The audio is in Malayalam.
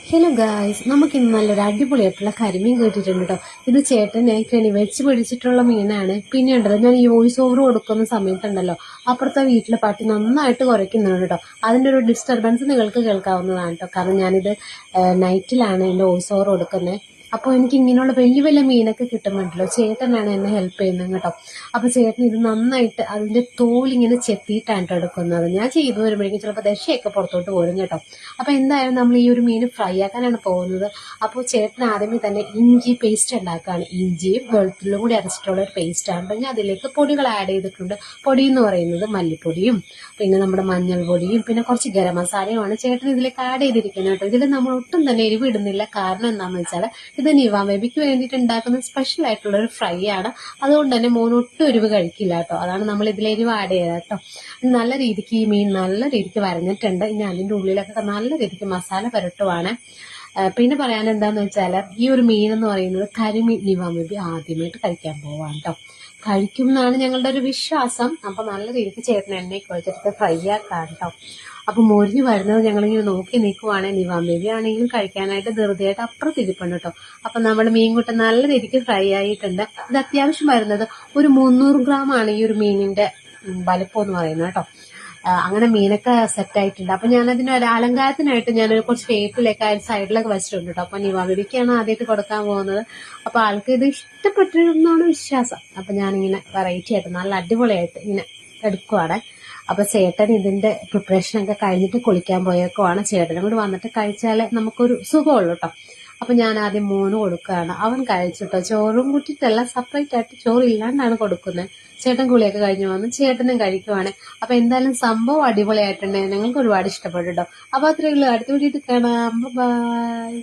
ഹലോ ഗായ്സ്, നമുക്ക് ഇന്ന് നല്ലൊരു അടിപൊളിയായിട്ടുള്ള കരിമീൻ കിട്ടിയിട്ടുണ്ട് കേട്ടോ. ഇത് ചേട്ടനെ കെണി വെച്ച് പിടിച്ചിട്ടുള്ള മീനാണ്. പിന്നെ ഉണ്ടല്ലോ, ഞാൻ ഈ വോയിസ് ഓവർ കൊടുക്കുന്ന സമയത്തുണ്ടല്ലോ, അപ്പുറത്തെ വീട്ടിലെ പട്ടി നന്നായിട്ട് കുരയ്ക്കുന്നുണ്ട് കേട്ടോ. അതിൻ്റെ ഒരു ഡിസ്റ്റർബൻസ് നിങ്ങൾക്ക് കേൾക്കാവുന്നതാണ് കേട്ടോ. കാരണം ഞാനിത് നൈറ്റിലാണ് എൻ്റെ വോയിസ് ഓവർ കൊടുക്കുന്നത്. അപ്പോൾ എനിക്ക് ഇങ്ങനെയുള്ള വലിയ വലിയ മീനൊക്കെ കിട്ടുന്നുണ്ടല്ലോ, ചേട്ടനാണ് എന്നെ ഹെൽപ്പ് ചെയ്യുന്നത് കേട്ടോ. അപ്പോൾ ചേട്ടൻ ഇത് നന്നായിട്ട് അതിൻ്റെ തോലിങ്ങനെ ചെത്തിയിട്ടാണ് കേട്ടോ എടുക്കുന്നത്. ഞാൻ ചെയ്തു വരുമ്പോഴേക്കും ചിലപ്പോൾ ദശയൊക്കെ പുറത്തോട്ട് പോരും കേട്ടോ. അപ്പോൾ എന്തായാലും നമ്മൾ ഈ ഒരു മീൻ ഫ്രൈ ആക്കാനാണ് പോകുന്നത്. അപ്പോൾ ചേട്ടൻ ആദ്യമേ തന്നെ ഇഞ്ചി പേസ്റ്റ് ഉണ്ടാക്കുകയാണ്. ഇഞ്ചിയും വെളുത്തുള്ളിയും കൂടി അരച്ചിട്ടുള്ള ഒരു പേസ്റ്റാണ്. അപ്പോൾ ഞാൻ അതിലേക്ക് പൊടികൾ ആഡ് ചെയ്തിട്ടുണ്ട്. പൊടി എന്ന് പറയുന്നത് മല്ലിപ്പൊടിയും പിന്നെ നമ്മുടെ മഞ്ഞൾപ്പൊടിയും പിന്നെ കുറച്ച് ഗരം മസാലയുമാണ് ചേട്ടൻ ഇതിലേക്ക് ആഡ് ചെയ്തിരിക്കുന്നത് കേട്ടോ. ഇതിൽ നമ്മൾ ഒട്ടും തന്നെ എരിവ് ഇടുന്നില്ല. കാരണം എന്താണെന്ന് വെച്ചാൽ ഇത് നിവാ ബേബിക്ക് വേണ്ടിയിട്ട് ഉണ്ടാക്കുന്ന സ്പെഷ്യൽ ആയിട്ടുള്ള ഒരു ഫ്രൈ ആണ്. അതുകൊണ്ട് തന്നെ മോൻ ഒട്ടും എരിവ് കഴിക്കില്ല കേട്ടോ. അതാണ് നമ്മൾ ഇതിൽ എരിവ് ആഡ് ചെയ്തത് കേട്ടോ. നല്ല രീതിക്ക് ഈ മീൻ നല്ല രീതിക്ക് വരഞ്ഞിട്ടുണ്ട്. ഇനി അതിൻ്റെ ഉള്ളിലൊക്കെ നല്ല രീതിക്ക് മസാല പുരട്ടുവാണ്. പിന്നെ പറയാൻ എന്താന്ന് വെച്ചാൽ ഈ ഒരു മീൻ എന്ന് പറയുന്നത് കരിമീൻ നിവാ ബേബി ആദ്യമായിട്ട് കഴിക്കാൻ പോവാണ് കേട്ടോ. കഴിക്കും എന്നാണ് ഞങ്ങളുടെ ഒരു വിശ്വാസം. അപ്പൊ നല്ല രീതിക്ക് ചേട്ടൻ എണ്ണയൊക്കെ ഒഴിച്ചെടുത്ത് ഫ്രൈ ആക്കാം കേട്ടോ. അപ്പൊ മൊരിഞ്ഞ് വരുന്നത് ഞങ്ങളിങ്ങനെ നോക്കി നിൽക്കുവാണെങ്കിൽ നിവാ ബേബി ആണെങ്കിലും കഴിക്കാനായിട്ട് ധൃതിയായിട്ട് അപ്പുറത്തിരിപ്പുണ്ട് കേട്ടോ. അപ്പൊ നമ്മുടെ മീൻകുട്ട നല്ല രീതിക്ക് ഫ്രൈ ആയിട്ടുണ്ട്. ഇത് അത്യാവശ്യം വരുന്നത് ഒരു 300 ഗ്രാം ആണ് ഈ ഒരു മീനിന്റെ വലിപ്പം എന്ന് പറയുന്നത് കേട്ടോ. അങ്ങനെ മീനൊക്കെ സെറ്റ് ആയിട്ടുണ്ട്. അപ്പൊ ഞാനതിന് ഒരു അലങ്കാരത്തിനായിട്ട് ഞാനൊരു കുറച്ച് ടേപ്പിലൊക്കെ സൈഡിലൊക്കെ വെച്ചിട്ടുണ്ട് കേട്ടോ. അപ്പൊ നിവാ ബേബിക്കാണ് ആദ്യമായിട്ട് കൊടുക്കാൻ പോകുന്നത്. അപ്പൊ ആൾക്ക് ഇത് ഇഷ്ടപ്പെട്ടിരുന്നാണ് വിശ്വാസം. അപ്പൊ ഞാനിങ്ങനെ വെറൈറ്റി ആയിട്ട് നല്ല അടിപൊളിയായിട്ട് ഇങ്ങനെ എടുക്കുവാണ്. അപ്പൊ ചേട്ടൻ ഇതിന്റെ പ്രിപ്പറേഷൻ ഒക്കെ കഴിഞ്ഞിട്ട് കുളിക്കാൻ പോയേക്കുവാണ്. ചേട്ടനും കൂടി വന്നിട്ട് കഴിച്ചാലേ നമുക്കൊരു സുഖമുള്ളൂ കേട്ടോ. അപ്പൊ ഞാൻ ആദ്യം മോന് കൊടുക്കുകയാണ്. അവൻ കഴിച്ചിട്ടോ. ചോറും കൂട്ടിയിട്ടല്ല, സെപ്പറേറ്റ് ആയിട്ട് ചോറ് ഇല്ലാണ്ടാണ് കൊടുക്കുന്നത്. ചേട്ടൻ കുളിയൊക്കെ കഴിഞ്ഞു വന്ന് ചേട്ടനും കഴിക്കുവാണ്. അപ്പൊ എന്തായാലും സംഭവം അടിപൊളിയായിട്ടുണ്ട്. ഞങ്ങൾക്ക് ഒരുപാട് ഇഷ്ടപ്പെട്ടു കേട്ടോ. അപ്പൊ അത്രയേ ഉള്ളൂ. അടുത്ത വീഡിയോ കാണാം. ബൈ.